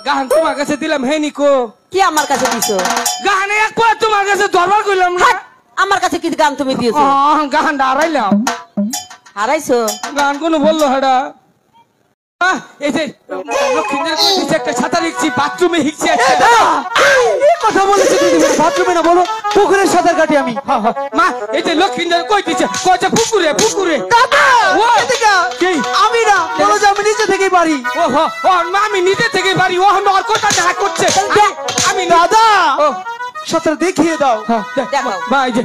গান তোমার কাছে দিলাম হে নিকো কি আমার কাছে দিছো গান একবার তোমার কাছে দরবার কইলাম না আমার কাছে কি গান তুমি দিয়েছো গান হারাইলাম হারাইছো গান কোন বললো হেডা এই যে একটা ছাতা দেখছি বাথরুমে হিকছি কথা বলেছি দিদি বাথরুমে না বলো পুকুরের সাঁতার কাটি আমি মা এই যে লক্ষ্মীদের কই দিচ্ছে কইছে পুকুরে পুকুরে দাদা কি আমি না বলো যে আমি নিচে থেকেই পারি ওহো ও মা আমি নিজে থেকে বাড়ি ও আমার কথা না করছে আমি দাদা সাঁতার দেখিয়ে দাও দেখো মা এই যে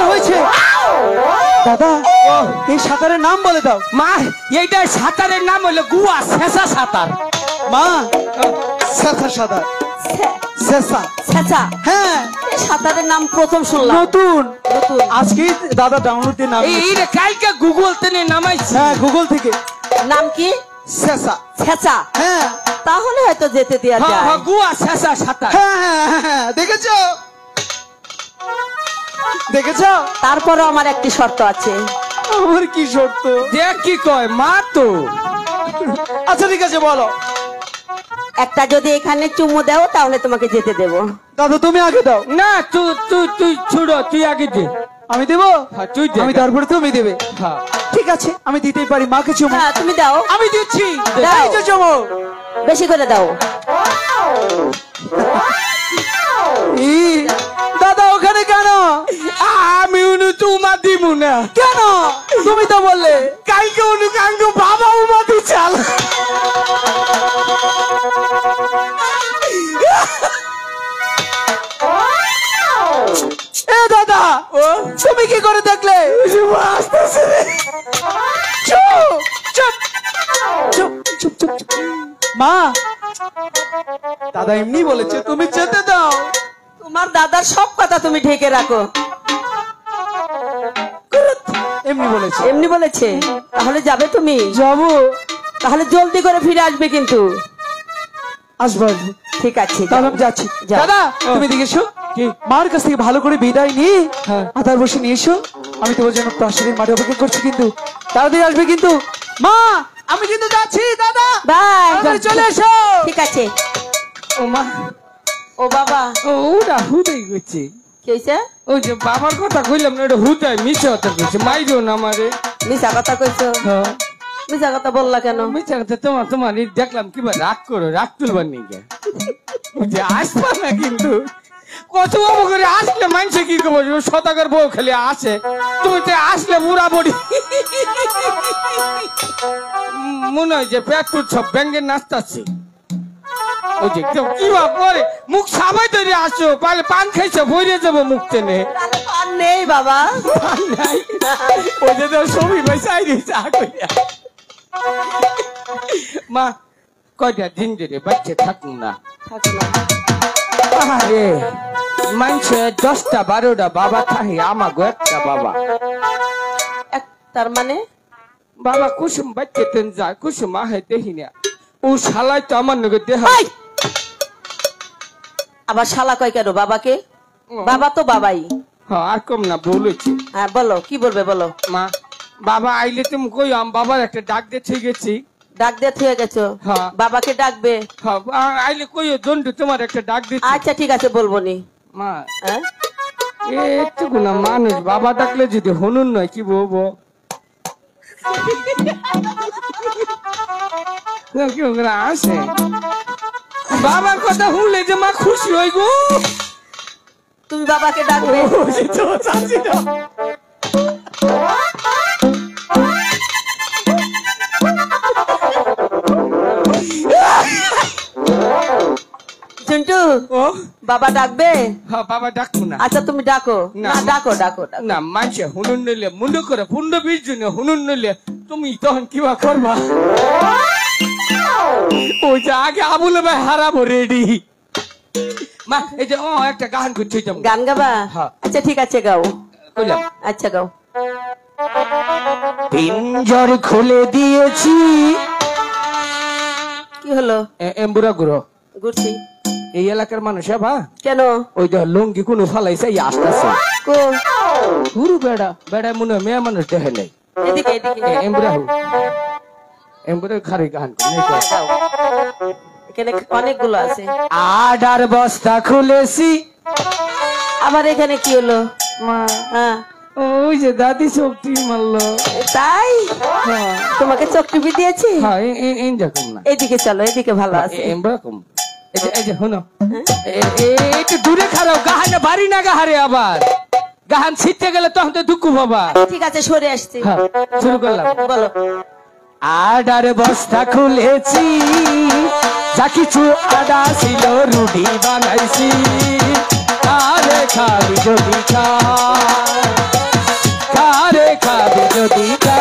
হয়েছে দাদা এই সাঁতারের নাম বলে দাও মা এইটা সাঁতারের নাম হলো গুয়া শেষা সাঁতার মা শেষা সাঁতার শেষা শেষা হ্যাঁ এই সাঁতারের নাম প্রথম শুনলাম নতুন আজকে দাদা ডাউনলোড দিয়ে নাম এই কালকে গুগল থেকে নামাইছি হ্যাঁ গুগল থেকে নাম কি শেষা শেষা হ্যাঁ তাহলে হয়তো যেতে দেয়া যায় হ্যাঁ গুয়া শেষা সাঁতার হ্যাঁ দেখেছো দেখেছো তারপরে আমার একটি শর্ত আছে আমার কি শর্ত দেখ কি কয় মা তো আচ্ছা ঠিক আছে বলো একটা যদি এখানে চুমু দাও তাহলে তোমাকে যেতে দেব দাদা তুমি আগে দাও না তুই তুই তুই ছুড়ো তুই আগে দে আমি দেবো হ্যাঁ তুই দে আমি তারপরে তুমি দেবে হ্যাঁ ঠিক আছে আমি দিতেই পারি মাকে চুমু হ্যাঁ তুমি দাও আমি দিচ্ছি দাও। এই যে চুমু বেশি করে দাও দাদা ওখানে কেন আমি উনু তুমা দিমু না কেন তুমি তো বললে কালকে উনু কাঙ্গু বাবা উমা দি চাল এ দাদা তুমি কি করে দেখলে চুপ চুপ চুপ চুপ চুপ চুপ। মা দাদা এমনি বলেছে তুমি যেতে দাও তোমার দাদার সব কথা তুমি ঢেকে রাখো এমনি বলেছে এমনি বলেছে তাহলে যাবে তুমি যাবো তাহলে জলদি করে ফিরে আসবে কিন্তু আসবো ঠিক আছে তাহলে আমি যাচ্ছি যাও। দাদা তুমি দিকে এসো মার কাছ থেকে ভালো করে বিদায় নিয়ে আধার বসে নিয়ে এসো আমি তোমার জন্য প্রাসাদের মাঠে অপেক্ষা করছি কিন্তু তাড়াতাড়ি আসবে কিন্তু মা আমি কিন্তু যাচ্ছি দাদা বাই তাড়াতাড়ি চলে এসো ঠিক আছে ও মা ও বাবা ও ওটা হুদাই গেছে কি হয়েছে ওই যে বাবার কথা কইলাম না ওটা হুদাই মিছে কথা কইছে মাইরো না আমারে মিশা কথা কইছো হ্যাঁ মিশা কথা বললা কেন মিছে কথা তোমার দেখলাম কিবা রাগ করো রাগ তুলবার নিয়ে যে আসবা না কিন্তু কত বাবু করে আসলে মানুষে কি করবো শতাকের বউ খেলে আসে তুমি তো আসলে বুড়া বড়ি মনে হয় যে পেট টুট সব ব্যাঙ্গের নাচতাছে ওই যে কি বা পরে মুখ সাবাই তৈরি আসো পালে পান খাইছো বইরে যাবো মুখ টেনে আর নেই বাবা পান নাই ওই যে তো ছবি বসাই দিয়েছে কইয়া মা কয়টা দিন ধরে বাচ্চা থাকুন না আরে মানুষে 10টা 12টা বাবা থাকে আমাগো একটা বাবা তার মানে বাবা কুসুম বাচ্চা তেন যায় কুসুম আহে দেখি না ও শালাই তো আমার নগে দেহ আবার শালা কয় কেন বাবাকে বাবা তো বাবাই হ্যাঁ আর কম না বলেছি হ্যাঁ বলো কি বলবে বলো মা বাবা আইলে তুমি কই আম বাবার একটা ডাক দিয়ে গেছি ডাক দিয়ে থুয়ে গেছো হ্যাঁ। বাবাকে ডাকবে হ্যাঁ আইলে কই দন্ডু তোমার একটা ডাক দিচ্ছি আচ্ছা ঠিক আছে বলবো নি মা হ্যাঁ একটু না মানুষ বাবা ডাকলে যদি হনুন নয় কি বলবো কেউ আসে বাবার কথা শুনলে যে মা খুশি হই গো তুমি বাবাকে ডাকবে চিন্টু ও বাবা ডাকবে হ্যাঁ বাবা ডাকবো না আচ্ছা তুমি ডাকো না। না ডাকো ডাকো ডাকো। না মানছে হুনুন নিলে মুন্ড করে পুন্ড বীর জন্য হুনুন নিলে তুমি তখন কিবা করবা ওই যে আগে আবুল ভাই হারাবো রেডি মা এই যে ও একটা গান করছি গান গাবা হ্যাঁ। আচ্ছা ঠিক আছে গাও কইলাম আচ্ছা গাও পিঞ্জর খুলে দিয়েছি কি হলো এম্বুরা গুরো ঘুরছি এই এলাকার মানুষ বা কেন ওই দেখ লঙ্গি কোনো ফালাইছে আসতেছে কো গুরু বেড়া বেড়া মনে হয় মেয়ে মানুষ দেখে নেই এদিকে এদিকে এমব্রাহু এমব্রাহু খারে গান দাও। এখানে অনেকগুলো আছে। আডার বস্তা খুলেছি আবার এখানে কি হলো? হ্যাঁ ওই যে দাদি শক্তি মারলো। তাই হ্যাঁ তোমাকে চক্রবি দিয়েছি। হ্যাঁ এরকম না এদিকে চলো, এদিকে ভালো আছে। এরকম এই যে শোনো একটু দূরে খারাপ গাহানে বাড়ি না গাহারে আবার গাহান ছিটতে গেলে তখন তো দুঃখ বাবা। ঠিক আছে সরে আসছি। হ্যাঁ শুরু করলাম। বলো। আডার বস্তা খুলেছি যা কিছু আডা ছিল রুটি বানাইছি কারে খাবি যদি খা কারে খাবি যদি খা।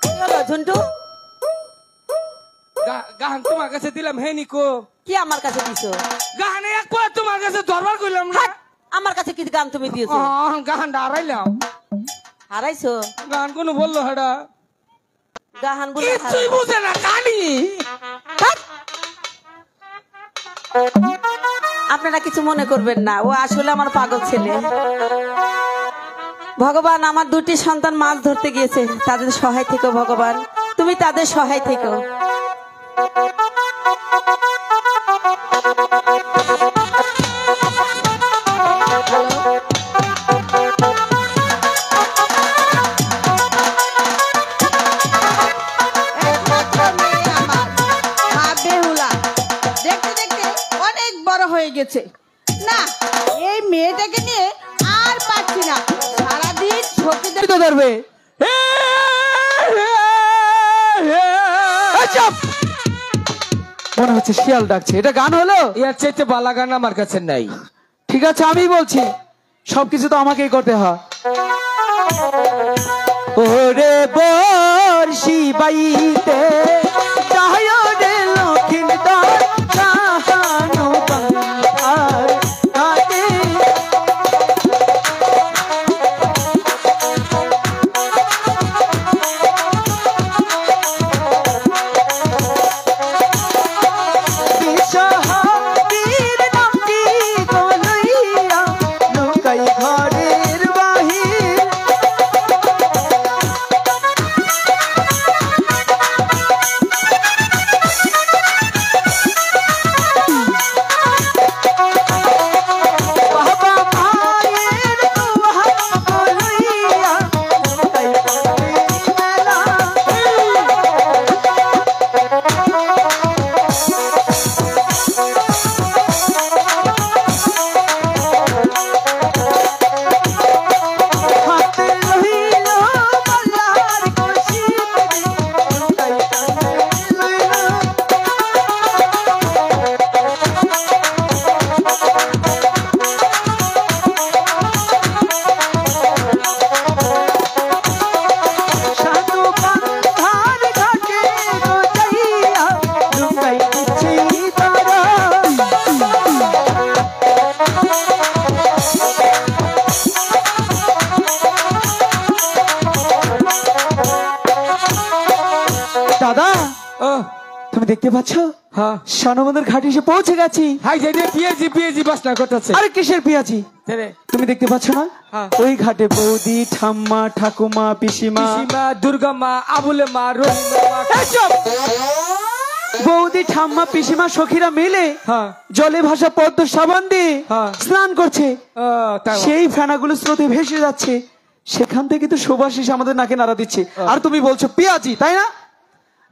কি হলো ঝন্টু? গাহান তোমার কাছে দিলাম হে নিকো কি আমার কাছে দিছো? গাহানে একবার তোমার কাছে দরবার করলাম না। হাট! আমার কাছে কি গান তুমি দিয়েছো? গাহানটা হারাইলাম। হারাইছো? গান কোন বললো হেডা গাহান বলে কিছুই বুঝে না কানি। হাট! আপনারা কিছু মনে করবেন না, ও আসলে আমার পাগল ছেলে। ভগবান আমার দুটি সন্তান মাছ ধরতে গিয়েছে, তাদের সহায় থেকো ভগবান, তুমি তাদের সহায় থেকো। দেখতে দেখতে অনেক বড় হয়ে গেছে না, এই মেয়েটাকে নিয়ে আর পাচ্ছি না, সারাদিন ঝোঁকে ধরবে মনে হচ্ছে শিয়াল ডাকছে। এটা গান হলো? এর চাইতে বালা গান আমার কাছে নাই। ঠিক আছে আমি বলছি, সবকিছু তো আমাকেই করতে হয়। ওরে বর্ষি বাইতে চাহয় রে লক্ষিণদার কাহানো বাংলার কাটে। বিশ্বহাবীর নামটি গলইয়া লুকাই ঘরের বাহির। বাবা মায়ের দুয়ার গলইয়া লুকাই ঘরের মেলা। হাতে লইল বালার কষি লুকাই ঘরের লইল। সাধু বান্ধার ঘাটে গোজাইয়া লুকাই দিচ্ছি তারা। দাদা ও তুমি দেখতে পাচ্ছ হ্যাঁ সানবন্ধের ঘাটে এসে পৌঁছে গেছি। হাই যাই পিএজি পিএজি বাসনা করতেছে। আরে কিসের পিয়াজি? তেরে তুমি দেখতে পাচ্ছ না হ্যাঁ। ওই ঘাটে বৌদি ঠাম্মা ঠাকুমা পিসিমা পিসিমা দুর্গা মা আবুলে মা রহিমা মা এইসব বৌদি ঠাম্মা পিসিমা সখীরা মিলে হ্যাঁ জলে ভাসা পদ্ম সাবান দিয়ে হ্যাঁ। স্নান করছে। ও তাই সেই ফেনাগুলো স্রোতে ভেসে যাচ্ছে, সেখান থেকে তো সুবাসিস আমাদের নাকে নাড়া দিচ্ছে। আর তুমি বলছো পেঁয়াজি, তাই না?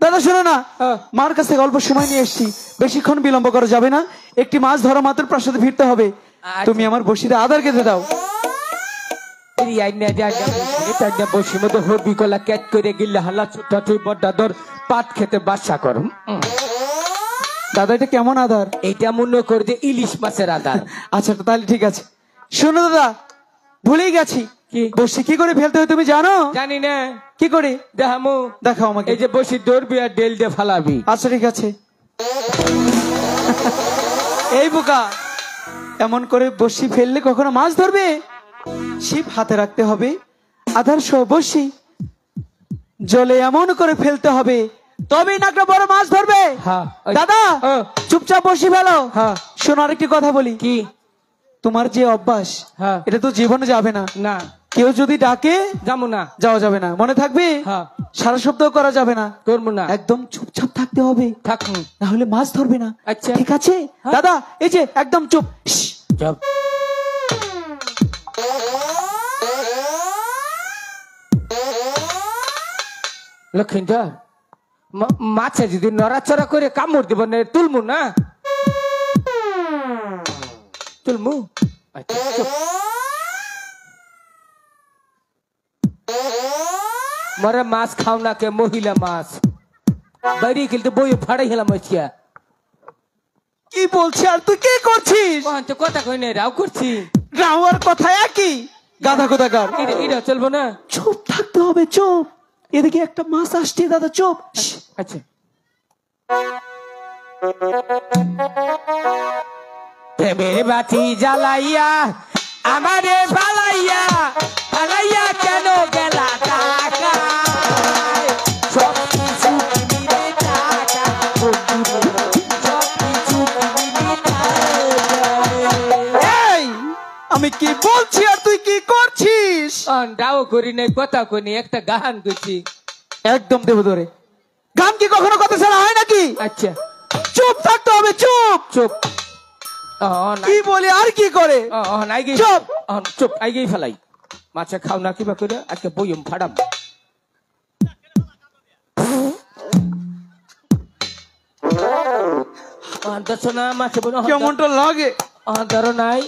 দাদা শোনো না, হ্যাঁ। মার কাছ থেকে অল্প সময় নিয়ে এসেছি, বেশিক্ষণ বিলম্ব করা যাবে না। একটি মাছ ধরা মাত্র প্রাসাদে ফিরতে হবে। আচ্ছা। তুমি আমার বসিতে আদার কেঁদে দাও। এই আইনা যা যা এটা যা বসি মতো হবি কলা ক্যাট করে গিল্লা হালা ছোটা তুই বড় দর পাট খেতে বাসা করম। দাদা এটা কেমন আদার? এইটা মনে করে যে ইলিশ মাছের আদার। আচ্ছা তাহলে ঠিক আছে। শোনো দাদা, ভুলেই গেছি, কি? বসি কি করে ফেলতে হয় তুমি জানো? জানি না, কি করে? দেখামু। দেখাও আমাকে। এই যে বসি দৌড়বি আর ডেল দিয়ে ফালাবি। আচ্ছা ঠিক আছে। এই বোকা, এমন করে বসি ফেললে কখনো মাছ ধরবে? ছিপ হাতে রাখতে হবে, আধার সহ বসি জলে এমন করে ফেলতে হবে তবেই না একটা বড় মাছ ধরবে। হ্যাঁ, ওই- দাদা ও। চুপচাপ বসে ফেলো। হ্যাঁ। শোনো আরেকটি কথা বলি, কি? তোমার যে অভ্যাস হ্যাঁ। এটা তো জীবনে যাবে না। না, কেউ যদি ডাকে যাবো না, যাওয়া যাবে না, মনে থাকবে। হ্যাঁ। সারা শব্দও করা যাবে না, করবো না, একদম চুপচাপ থাকতে হবে, থাকুন। না হলে মাছ ধরবে না। আচ্ছা। ঠিক আছে দাদা, এই যে একদম চুপ। চুপ। লক্ষিন্দর, মাছে যদি নড়াচড়া করে কামড় দিব না, তুলমু না, তুলমু। আচ্ছা, চুপ। মরে মাছ খাও না কে, মহিলা মাছ বাইরে খেলতে বই ফাড়াই হেলাম আছিয়া। কি বলছি আর তুই কি করছিস? তো কথা কই নাই, রাও করছি। রাওয়ার কথা একই, গাধা কোথাকার। এটা চলবো না। চুপ থাকতে হবে, চুপ। এদিকে একটা মাছ আসছে দাদা, চুপ। আচ্ছা, প্রেমের বাতি জ্বালাইয়া আমারে ফালাইয়া ফালাইয়া কেন গেলা টাকা, সব কিছু মিলে টাকা, সব কিছু মিলে টাকা। এই আমি কি বলছি আর তুই কি করছিস? ডাও করি নাই, কথা কই একটা গান করছি। একদম দেব ধরে। গান কি কখনো কথা ছাড়া হয় নাকি? আচ্ছা, চুপ থাকতে হবে, চুপ। চুপ। কি বলে আর কি করে? চুপ চুপ, আইগেই ফেলাই। মাছে খাও না কিবা করে, আজকে বইম ফাড়াম। দর্শনা মাছে বলো কেমনটা লাগে? ধরো নাই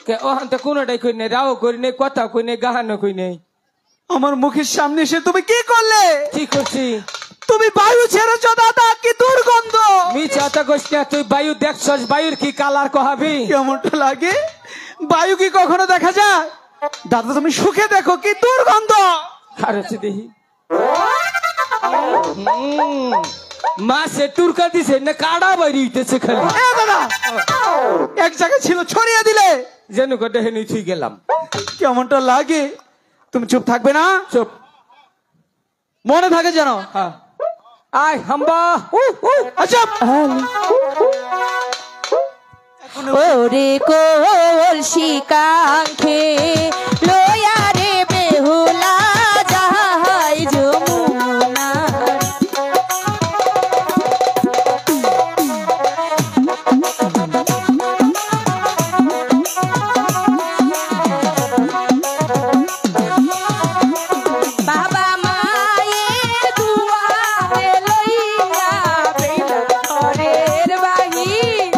কে ওহান্তে কোনটাই কই নাই, রাও করি নাই, কথা কই নাই, গাহানো কই নাই। আমার মুখের সামনে এসে তুমি কি করলে? কি করছি? তুমি বায়ু ছেড়েছ দাদা, কি দুর্গন্ধ। মিছাটা কইস না, তুই বায়ু দেখছস, বায়ুর কি কালার কহাবি? কেমনটা লাগে? বায়ু কি কখনো দেখা যায়? দাদা তুমি সুখে দেখো, কি দুর্গন্ধ। খারেছে দেখি। মাছে টুরকা দিছে না, কাড়া বাইরে হইতেছে খালি। এ দাদা, এক জায়গায় ছিল, ছড়িয়ে দিলে। যেন করে হেনি থুই গেলাম। কেমনটা লাগে? তুমি চুপ থাকবে না? চুপ। মনে থাকে যেন। হ্যাঁ। আয় হাম্বা। আচ্ছা, ওরে কলসি কাঙ্খে লয়া রে বেহুলা যাহাই যমুনা। বাবা মায়ের দুয়ারে লইয়া বেলা ঘরের বাহির।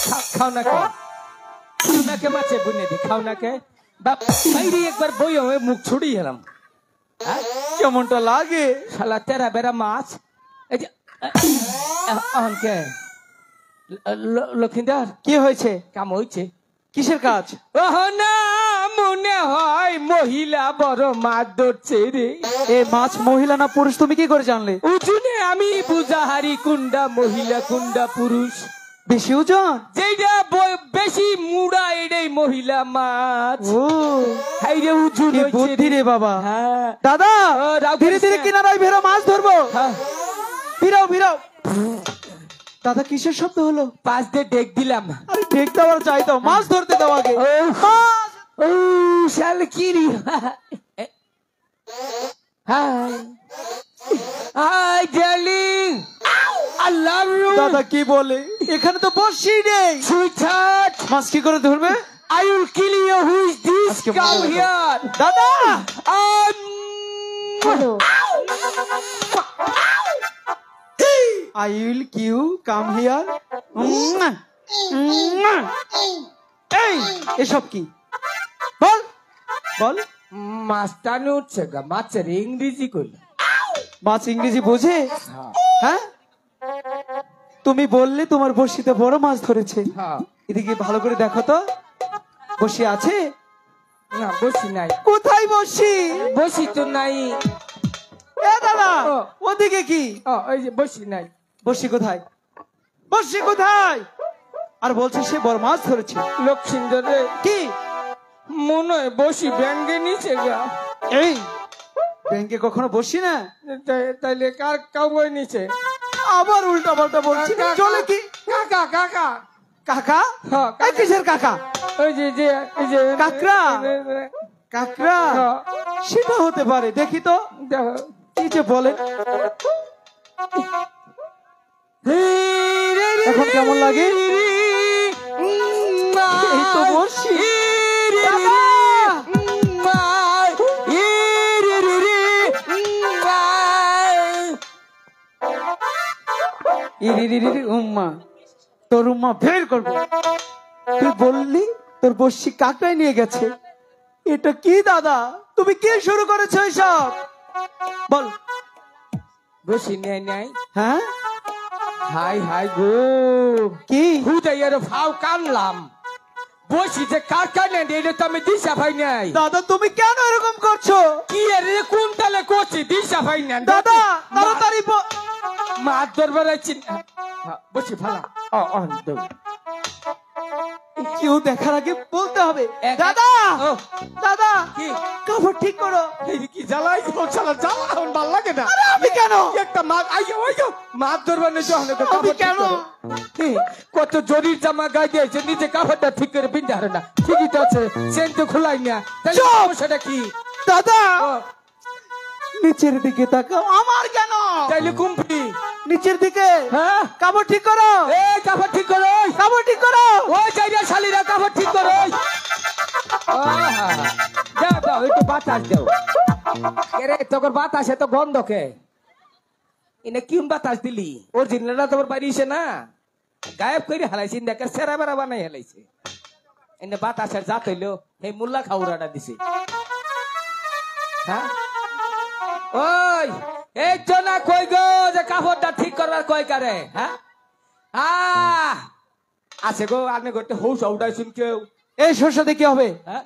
খাও না কে খাও না কে মাছে বুনে দি খাও না কে বাপ বাইরে একবার বই হয়ে মুখ ছুড়িয়ে এলাম কেমনটা লাগে শালা তেরা বেরা মাছ এই যে কে লক্ষিন্দার কি হয়েছে কাম হয়েছে কিসের কাজ ওহ না মনে হয় মহিলা বড় মাছ ধরছে রে এ মাছ মহিলা না পুরুষ তুমি কি করে জানলে উঠুনে আমি বুঝাহারি কুন্ডা মহিলা কুন্ডা পুরুষ বেশি ওজন যেটা বেশি মুড়া এটাই মহিলা মাছ ও হাইরে উজুন কি হইছে বুদ্ধি রে বাবা হ্যাঁ দাদা ও, রাগ ধীরে করিস ধীরে না। কিনারায় ভেরো মাছ ধরবো হ্যাঁ ফিরাও ফিরাও দাদা কিসের শব্দ হলো পাঁচ দিয়ে ডেক দিলাম আরে ঠিক দেওয়ার চাইতো মাছ ধরতে দাও আগে ও। মাছ! ও শাল কিরি hi hi darling I love you দাদা কি বলে এখানে তো বসি নেই সুইটহার্ট মাছ কি করে ধরবে I will kill you. Who is this? আজকে Come মজা here. দাদা আই উইল কিউ কাম হিয়ার এই এসব কি বল বল মাস্টার উঠছে গা মাছের ইংরেজি কইল মাছ ইংরেজি বোঝে হ্যাঁ তুমি বললে তোমার বড়শিতে বড় মাছ ধরেছে হ্যাঁ এদিকে ভালো করে দেখো তো বসি আছে না বসি নাই কোথায় বসি বসি তো নাই এ দাদা ও। ওদিকে কি ও ওই যে বসি নাই বসি কোথায় বসি কোথায় আর বলছে সে বড় মাছ ধরেছে লক্ষিন্দরে কি মনে হয় বসি ব্যাঙ্গে নিচে গা এই ব্যাংকে কখনো বসি না তাইলে কার কাউবই নিচে আবার উল্টা পাল্টা বলছি চলে কি কাকা কাকা কাকা হ্যাঁ, এই কিসের কাকা ওই যে যে এই যে কাকড়া? কাকড়া হ্যাঁ। সেটা হতে পারে দেখি তো দেখো কি যে বলে এখন কেমন লাগে এই তো বসি দাদা! উম্মা তোর উম্মা বের করবো তুই বললি তোর বসি কাকড়াই নিয়ে গেছে এটা কি দাদা তুমি কি শুরু করেছো এইসব বল বসি নেই নাই হ্যাঁ হাই হাই গো কি হুদাইয়ের ফাও কানলাম বসি যে কাকা নেই এটা তো আমি দিশা ভাই নাই দাদা তুমি কেন এরকম করছো কি রে কোন তালে করছি দিশা ভাই না দাদা তাড়াতাড়ি মাছ ধরবার আছি বসি ফালা ও দৌ কেউ দেখার আগে বলতে হবে এক- দাদা ও দাদা কি কাপড় ঠিক করো এই কি জ্বালাই গো শালা জ্বালা এখন ভাল লাগে না আরে আমি কেন একটা মাছ আইয়ো আইয়ো মাছ ধরবার নেই যখন আমি কেন? কত জরির জামা গায়ে দিয়েছে নিচে কাপড়টা ঠিক করে পিনতে হারে না ঠিকই তো আছে সেন তো খোলাই না তাই চুপ! সমস্যাটা কি দাদা ও, নিচের দিকে তাকাও আমার কেন তাইলে কুম্পি নিচের দিকে হ্যাঁ কাপড় ঠিক করো এই কাপড় ঠিক করো কাপড় ঠিক করো ওই যাইরা শালিরা কাপড় ঠিক করো আহা, দাও দাও একটু বাতাস দাও এরে তোর বাতাস এত গন্ধ কে এনে কিউন বাতাস দিলি অরিজিনালটা তোমার বাড়ি এসে না গায়েব করে হালাইছি দেখে সেরা বেড়া বানাই হালাইছে এনে বাতাসের জাত হইলো এই মুল্লা খাউরাটা দিছে হ্যাঁ ওই এই জনা কই গো যে কাপড়টা ঠিক করবার কই কারে হ্যাঁ আছে গো আপনি করতে হৌস উঠাইছুন কেউ এই সরষে কি হবে হ্যাঁ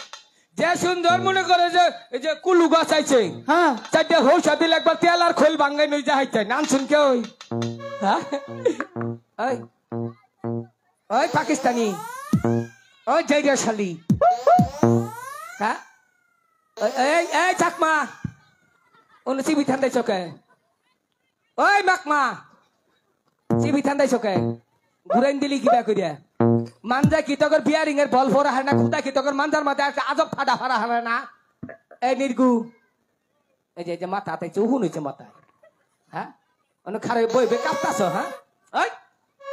যে সুন্দর মনে করে যে এই যে কুলু গাছ আইছে হ্যাঁ চারটে হৌসা দিলে একবার তেল আর খোল ভাঙ্গাই নই যাইতে নাম শুন কেউ হ্যাঁ ওই ওই পাকিস্তানি ওই জাইরা শালি হ্যাঁ এই এই চাকমা ওনে সিবি ঠান্ডাই চকে ওই মাকমা সিবি ঠান্ডাই চকে ঘুরাইন দিলি কিবা করিয়া মানজা কি তকর বিয়ারিং এর বল ফোরা হারে না খুদা কি তকর মানজার মাথা একটা আজব ফাটা ফাড়া হারে না এই নির্গু এই যে মাথা তাই চৌহুন হয়েছে মাথায় হ্যাঁ অনেক খারাপ বইবে কাঁপতাছ হ্যাঁ ওই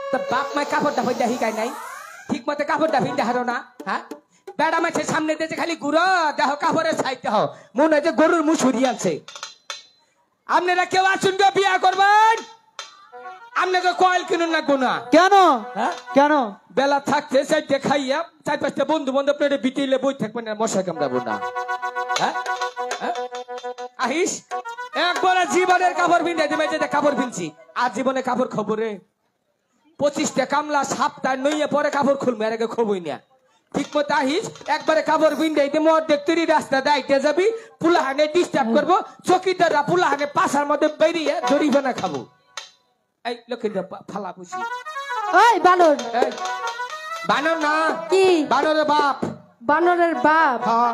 তো বাপ মায় কাপড়টা ফিন্দা শিকাই নাই ঠিক মতো কাপড়টা ফিন্দা হারো না হ্যাঁ বেড়া মাছের সামনে দিয়েছে খালি গুড়ো দেহ কাপড়ের সাইতে হও মনে হয় যে গরুর মুসুরি আছে আপনারা কেউ আসুন গো বিয়া করবেন আপনাকে কয়েল কিনুন না কোনা কেন হ্যাঁ কেন বেলা থাকতে চারটে খাইয়া 4-5টা বন্ধু বান্ধব প্লেটে বিটিলে বই থাকবেন না মশা কামড়াবো না হ্যাঁ হ্যাঁ? আহিস একবার জীবনের কাপড় ভিন্দাই দেবে যেটা কাপড় ভিনছি আর জীবনে কাপড় খবরে 25টা কামলা সপ্তাহ নইয়ে পরে কাপড় খুলবে আর আগে খবই না ঠিক মতো আহিস একবারে কাপড় ভিন্দাই দিয়ে মর দেখতেরি রাস্তা দাইতে যাবি পুলাহানে ডিস্টার্ব করবো চকিদাররা পুলাহানে পাশার মধ্যে বেরিয়ে জরিমানা খাবো এই লক্ষ্মীদের ফালা পুষি ওই বানর এই বানর না কি বানরের বাপ বানরের বাপ হ্যাঁ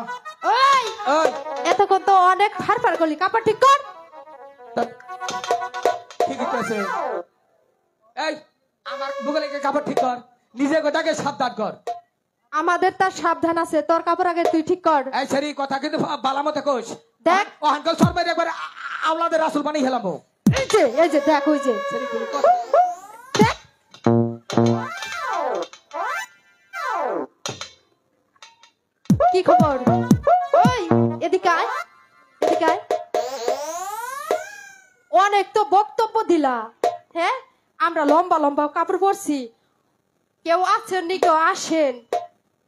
ওই ওই এতক্ষণ তো অনেক ফারফার করলি কাপড় ঠিক কর ঠিকই আছে এই আমার বুগলে কাপড় ঠিক কর নিজে গোটাকে সাবধান কর আমাদের তার সাবধান আছে তোর কাপড় আগে তুই ঠিক কর এই সারি কথা কিন্তু বালা মতো কোস দেখ অহংকার সরবাই একবার আওলাদের রাসূল বানাই হেলামো এই যে দেখ ওই যে সারি তুমি কর দেখ কি খবর ওই এদিকে আয় এদিকে আয় অনেক তো বক্তব্য দিলা হ্যাঁ আমরা লম্বা লম্বা কাপড় পরছি কেউ আছেন নি কেউ আসেন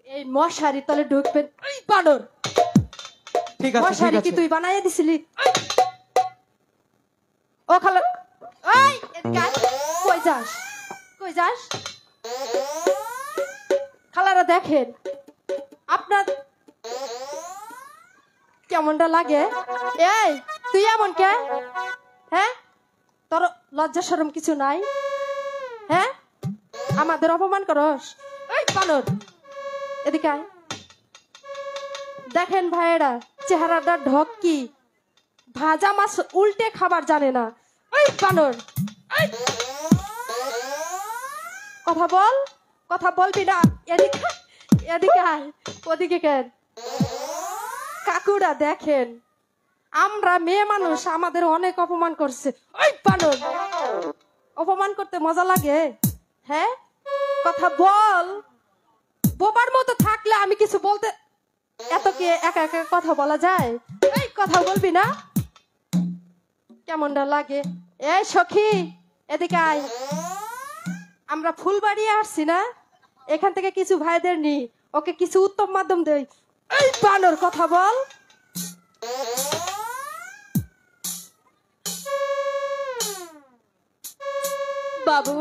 এই মশারি তলে ঢুকবেন এই বানর ঠিক আছে ঠিক মশারি কি আছে তুই বানাইয়া দিছিলি ও খালা এই এদিকে আয়। কই যাস কই যাস খালারা দেখেন আপনার কেমনটা লাগে এই তুই এমন কে হ্যাঁ তোর লজ্জা শরম কিছু নাই হ্যাঁ আমাদের অপমান করস এই বানর এদিকে আয়। দেখেন ভাইয়েরা চেহারাটা ঢক কি ভাজা মাছ উল্টে খাবার জানে না এই বানর এই! কথা বলবি না এদিকে এদিকে আয় ওদিকে কেন কাকুরা দেখেন আমরা মেয়ে মানুষ আমাদের অনেক অপমান করছে ওই বানর অপমান করতে মজা লাগে হ্যাঁ কথা বল বোবার মতো থাকলে আমি কিছু বলতে এত কি একা একা কথা বলা যায় এই কথা বলবি না কেমনটা লাগে এই সখী এদিকে আয় আমরা ফুলবাড়ি আসছি না এখান থেকে কিছু ভাইদের নি ওকে কিছু উত্তম মাধ্যম দেই এই বানর কথা বল বাবু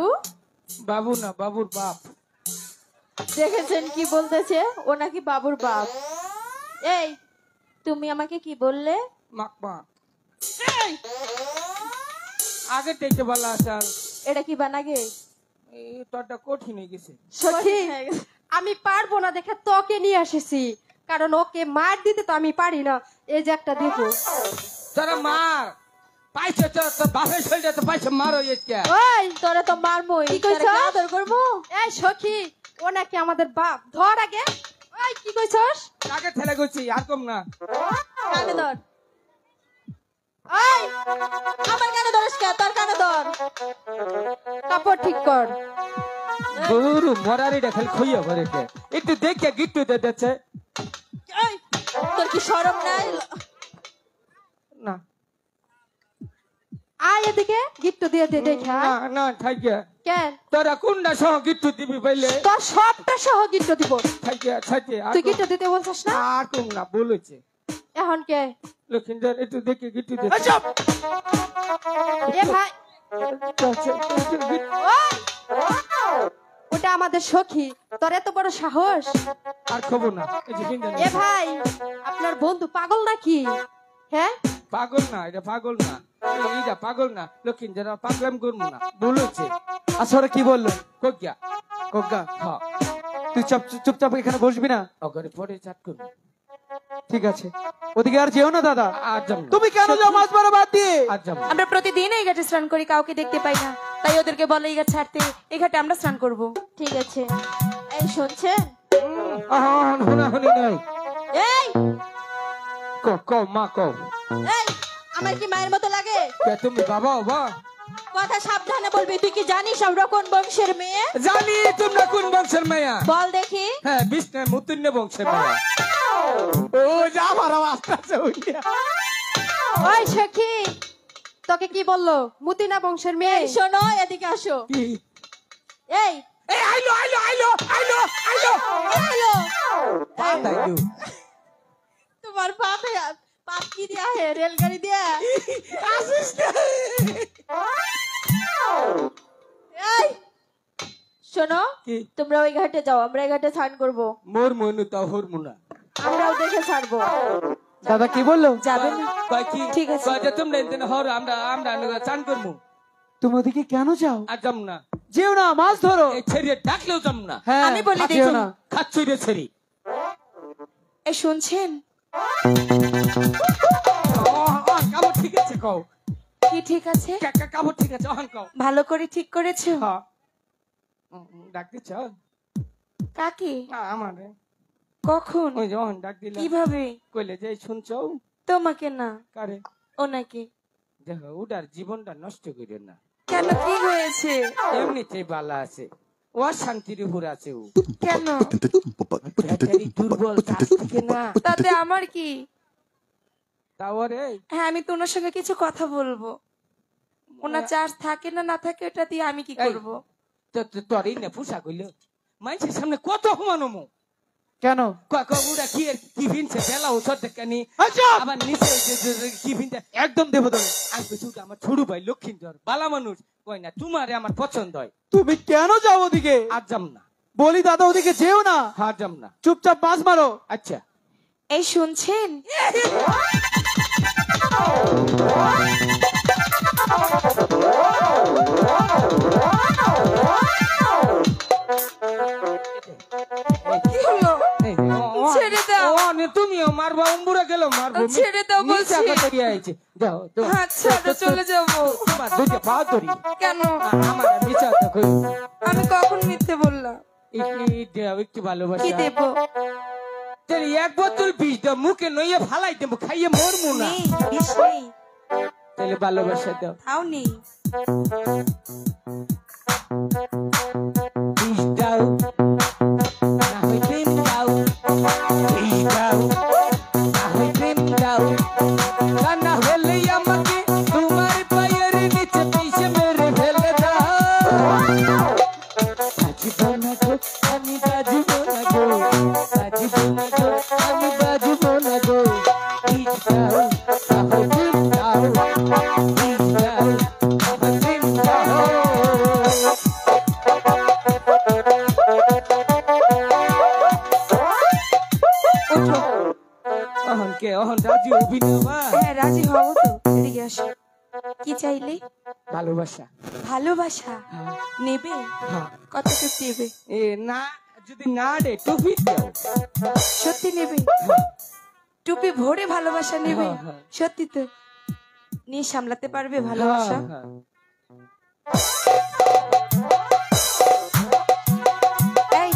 বাবু না বাবুর বাপ দেখেছেন কি বলতেছে ও নাকি বাবুর বাপ এই তুমি আমাকে কি বললে মাকমা আগে থেকে বলা আসাল এটা কি বানাগে এই তোরটা কঠিন হয়ে গেছে সখী আমি পারবো না দেখে তোকে নিয়ে এসেছি কারণ ওকে মার দিতে তো আমি পারি না এই যে একটা দেখো তোরা মার পাইছে তোর বাপের শরীরে তো পাইছে মারো এসকে ওই তোরা তো মারবোই কি কইছো? তোরা কি আদর করবো এই সখী ও নাকি আমাদের বাপ ধর আগে ওই কি কইছস আগে ঠেলে গেছি আর কম না কানে ধর ওই আমার কানে ধরিস কে তোর কানে ধর কাপড় ঠিক কর গরু মরারিটা খালি খুইয়া করে একটু দেখে গিট্টু দিতেছে এই তোর কি শরম নাই না আয় এদিকে গিট্টু দিয়ে দে দেখা না না থাকিয়া কেন তোরা কোনটা সহ গিট্টু দিবি পাইলে তোর সবটা সহ গিট্টু দিব থাকিয়া থাকে তুই গিট্টু দিতে বলছিস না আর কম না বলেছে এখন কে লক্ষিন্দর একটু দেখে গিট্টু দে এ ভাই ওই! ওটা আমাদের সখী তোর এত বড় সাহস আর খবর না এই যে বিন্দু এ ভাই আপনার বন্ধু পাগল নাকি হ্যাঁ পাগল না এটা পাগল না এইটা পাগল না লক্ষিন্দর পাগলাম করবো না বলেছে আচ্ছা ওরা কি বললো কোকিয়া কজ্ঞা হ্যাঁ তুই চুপচাপ এখানে বসবি না ওখানে পরে চাট করবি ঠিক আছে ওদিকে আর যেও না দাদা আর যাম না। তুমি কেন যাও মাছ মারা বাদ দিয়ে আর যাম না। আমরা প্রতিদিন এই ঘাটে স্নান করি কাউকে দেখতে পাই না তাই ওদেরকে বলে এই ঘাট ছাড়তে এই ঘাটে আমরা স্নান করব ঠিক আছে এই শুনছেন হুনি নাই এই কও মা কও এই আমার কি মায়ের মতো লাগে কে তুমি বাবা বা কথা সাবধানে বলবি তুই কি জানিস আমরা কোন বংশের মেয়ে জানি তোমরা কোন বংশের মেয়া বল দেখি হ্যাঁ বিষ্ণু মুতুন্য বংশের মেয়া ও যা আমার আওয়াজটা আছে ওইটা ওই সখী তোকে কি বললো মুতিনা বংশের মেয়ে? এই শোনো, এদিকে আসো। কি এই এই আইলো আইলো আইলো আইলো আইলো হ্যালো, আইলো তোমার পাপ কি দিয়া হে? রেলগাড়ি দিয়া? আসিস না এই শোনো, কি তোমরা ওই ঘাটে যাও, আমরা এই ঘাটে স্নান করবো। মোর মনু তা হরমুনা আমরাও দেখে ছাড়বো। দাদা কি বললো? যাবে না? কয় কি ঠিক আছে। কয় যে তোমরা এদিন হর আমরা আমরা চান করমু তুমি ওদিকে কেন যাও? আর যাম না যেও না, মাছ ধরো। এই ছেড়ে ডাকলেও যাম না হ্যাঁ, আমি বলি যেও দেখুন। না। খাচ্ছই রে ছেড়ি এই শুনছেন? কাপড় ঠিক আছে কও কি ঠিক আছে? কাপড় ঠিক আছে অহন কও ভালো করে ঠিক করেছো? হ্যাঁ ডাক দিচ্ছ কাকে? আমারে কখন? ওই যে অহন ডাক দিলা কিভাবে? কইলে যে শুনছো তোমাকে না, কারে ওনাকে। দেখো ওটার জীবনটা নষ্ট করিও না কেন, কি হয়েছে? এমনিতেই বালা আছে ও শান্তির উপর আছে ও কেন? ব্যাটারি দুর্বল চার্জ থাকে না তাতে আমার কি? তাওরে হ্যাঁ, আমি তো ওনার সঙ্গে কিছু কথা বলবো। ওনার চার্জ থাকে না না থাকে, ওটা দিয়ে আমি কি এই, করব? তোরই না পোশাক হইলো মানুষের সামনে কত হুমানমু কেন? ওরা কি কি ভিনছে বেলা ওষুধ দেখানি আচ্ছা, আবার নিচে কি ভিনছে একদম দেবো তুমি। আমি কইছি ওটা আমার ছোট ভাই লক্ষ্মীন্দর বালা মানুষ কই না তোমারে আমার পছন্দ হয় তুমি কেন যাও ওদিকে? আর যাম না বলি দাদা ওদিকে যেও না, হ্যাঁ যাম না চুপচাপ মাছ মারো। আচ্ছা এই শুনছেন? কি হলো? এই, ছেড়ে দাও। তুমিও মারবা উম্বুরা গেল মারবো ছেড়ে দাও বলছি। দাও তো আচ্ছা, আমি চলে যাবো। তোমার দুইটা পা ধরি কেন? আমার মিছা তো কই আমি কখন মিথ্যে বললাম? একটু ভালোবাসা কি দেব? তাহলে এক বোতল বিষ দাও মুখে নইয়ে ফালাই দেবো খাইয়ে মরমু না নেই, বিষ নেই, তাহলে ভালোবাসা দাও তাও নেই। বিষ দাও না হয় প্রেম দাও বিষ দাও না হয় প্রেম দাও তা না হলে আমাকে তোমার পায়ের নিচে পিষে মেরে ফেলে দাও বাজিব না গো আমি বাজিব না গো বাজিব না গো আমি বাজিব না গো বিষ দাও না হয় প্রেম দাও বিষ দাও না হয় প্রেম দাও ওঠো। অহনকে অহন রাজি অভিনবা হ্যাঁ, রাজি হও তো। এদিকে আসো। কি চাইলে? ভালোবাসা ভালোবাসা হ্যাঁ নেবে? হ্যাঁ কতটুকু নেবে? এ না যদি না রে টুপি দাও সত্যি নেবে? টুপি ভরে ভালোবাসা নেবে? হ্যাঁ, হ্যাঁ। সত্যি তো? নিয়ে সামলাতে পারবে ভালোবাসা? হ্যাঁ, এই,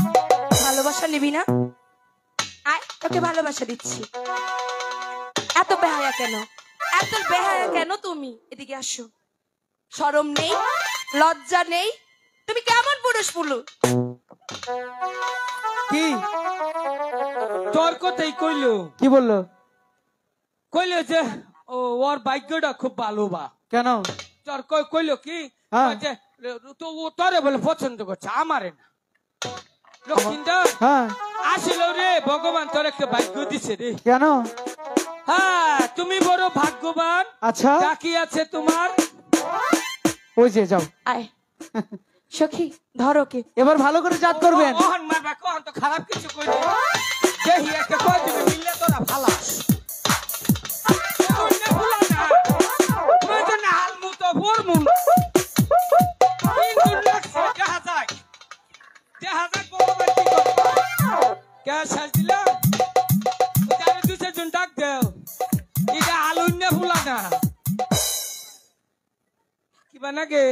ভালোবাসা নিবি না? আয়, তোকে ভালোবাসা দিচ্ছি। এত বেহায়া কেন? এত বেহায়া কেন তুমি? এদিকে আসো। শরম নেই, লজ্জা নেই? তুমি কেমন পুরুষ পুলু? কি তোর কথাই কইলো কি বললো? কইলো যে ও ওর ভাগ্যটা খুব ভালো বা কেন? তোর কইলো কি হ্যাঁ। যে তো ও তোরে বলে পছন্দ করছে আমারে না লক্ষ্মীন্দর হ্যাঁ, আসলে রে ভগবান তোর একটা ভাগ্য দিছে রে কেন? হ্যাঁ তুমি বড় ভাগ্যবান আচ্ছা, বাকি আছে তোমার ওই যে যাও, আয় সখী, ধরো কে। এবার ভালো করে জাত করবেন। ওহন মারবা কোহন তো খারাপ কিছু কই না দেহি একটা কই দিবে মিললে তোরা ফালাস ওইটা ভুলা না তুই তো না হালমু তো ফরমু তিন লাগছে দেখা যায় ভগবান কি করে কে সাজিলা ওটারে দুসে জন ডাক দাও এটা আলুন্য ভুলা না কি বানাগে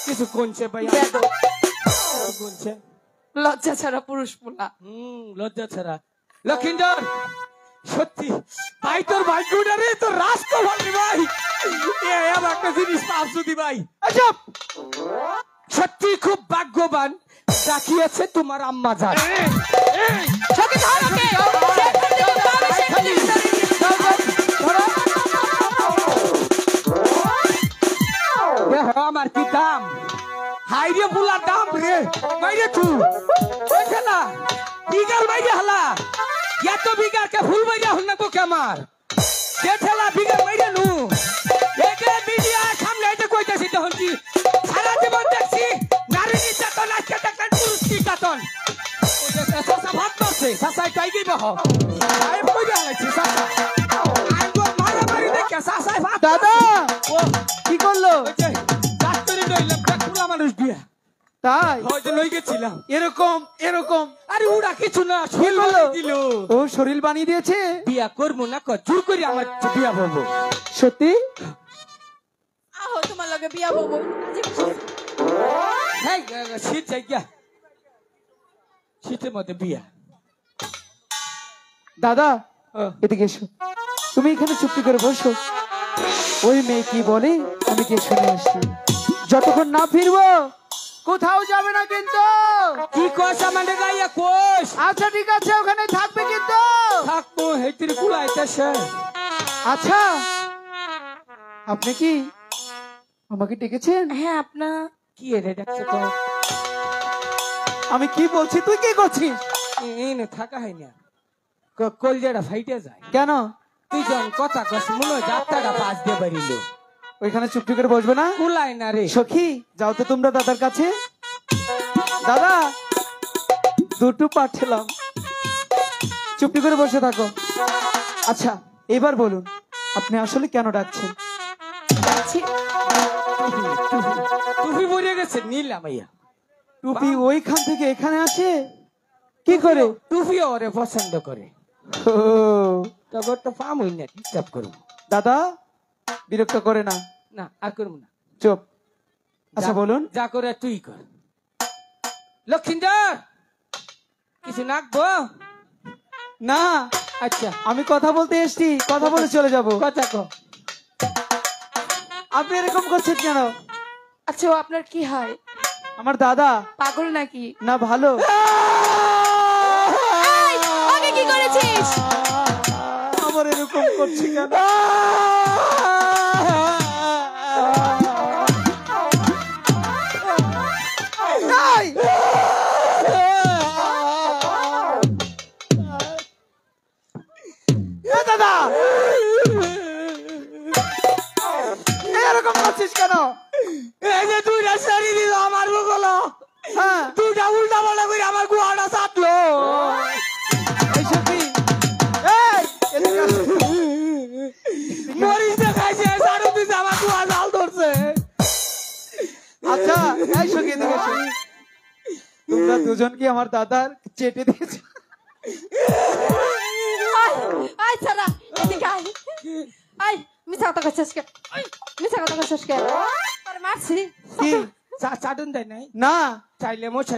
কিছু কোনছে ভাই কোনছে লজ্জা ছাড়া পুরুষ পুলা। লজ্জা ছাড়া লক্ষিন্দর সত্যি ভাই তোর ভাগ্যটা রে তোর রাষ্ট্র ভাবি ভাই এবার একটা জিনিস পাবসুদি ভাই আচ্ছা, সত্যি খুব ভাগ্যবান ডাকিয়েছে তোমার আম্মা জান সখী, ধরো কে। আমার কি দাম হাই রে বুলা দাম রে বাইরে তু ওই খেলা বিগার বাইরে হালা এত বিগার কে ফুল বাইরে হল না তো কে আমার কে খেলা বিগার বাইরে নু একে বিডিয়া সামনে এটা কইতাছি তখন কি সারা জীবন দেখছি নারী নির্যাতন আজকে দেখেন পুরুষ নির্যাতন সাসা ভাত মারছে সাসা তাই কি বহ আই কই যাচ্ছি সাসা আই গো মারামারি দেখে সাসাই ভাত দাদা ও কি করলো? ডাক্তারি নইলাম ডাক্তার মানুষ দিয়া তাই হয়তো লই গেছিলাম এরকম এরকম আরে ওরা কিছু না কি শরীর বলো? দিল ও শরীর বানিয়ে দিয়েছে? বিয়া করবো না জোর করে আমার বিয়া বলবো সত্যি? আহো তোমার লগে বিয়া বলবো হ্যাঁ শীত যাই গিয়া শীতের মধ্যে বিয়া দাদা ও, এদিকে এসো, তুমি এখানে চুপটি করে বসো। ওই মেয়ে কি বলে আমি কি শুনে আসছি। যতক্ষণ না ফিরবো কোথাও যাবে না কিন্তু। কি কস আমাদের গাইয়া কোষ আচ্ছা ঠিক আছে, ওখানে থাকবে কিন্তু। থাকবো হেতির কুলাইতেছে আচ্ছা আপনি কি আমাকে ডেকেছেন? হ্যাঁ আপনার কি রে ডাকছে তো আমি কি বলছি তুই কি করছিস? এই না থাকা হয় না কলজাটা ফাইটে যায় কেন তুই যখন কথা কস মনে হয় যাত্রাটা পাশ দিয়ে বাড়িল ওইখানে চুপটি করে বসবে না? কুলাই না রে সখী যাও তো তোমরা দাদার কাছে। দাদা দুটো পাঠালাম, চুপটি করে বসে থাকো। আচ্ছা এবার বলুন আপনি আসলে কেন ডাকছেন? টুপি পরে গেছে নিলাম ভাইয়া টুপি ওইখান থেকে এখানে আসে কি করে? টুপি ওরে পছন্দ করে ও, তখন তো পাম হই না ডিস্টার্ব করবো দাদা বিরক্ত করে না, না আর করবো না চুপ। আচ্ছা বলুন। যা করে তুই কর লক্ষিন্দর কিছু নাকবো না আচ্ছা আমি কথা বলতে এসছি, কথা বলে চলে যাব। কথা কো আপনি এরকম করছেন কেন? আচ্ছা ও আপনার কি হয়? আমার দাদা পাগল নাকি? না ভালো। ওকে কি করেছিস? আবার এরকম করছি কেন? এই! এ দাদা এরকম করছিস কেন? এই যে দুইটা শাড়ি দিল আমার বগল হ্যাঁ দুইটা উল্টা পাল্টা করে আমার গুয়াটা চাপলো এই সত্যি। এই, এদিকে আসো। মরিচ দেখাইছে সাড়ে দিছে আমার গুয়া জাল ধরছে আচ্ছা এই সখী এদিকে এসো। তোমরা দুজন কি আমার দাদার চেটে দিয়েছো? আয় ছাড়া এদিকে আয় আয় মিছা কথা কইছিস কে মিছা কথা কইছিস কে তোর মারছি কি চাটুন দেয় নাই না চাইলে মোছা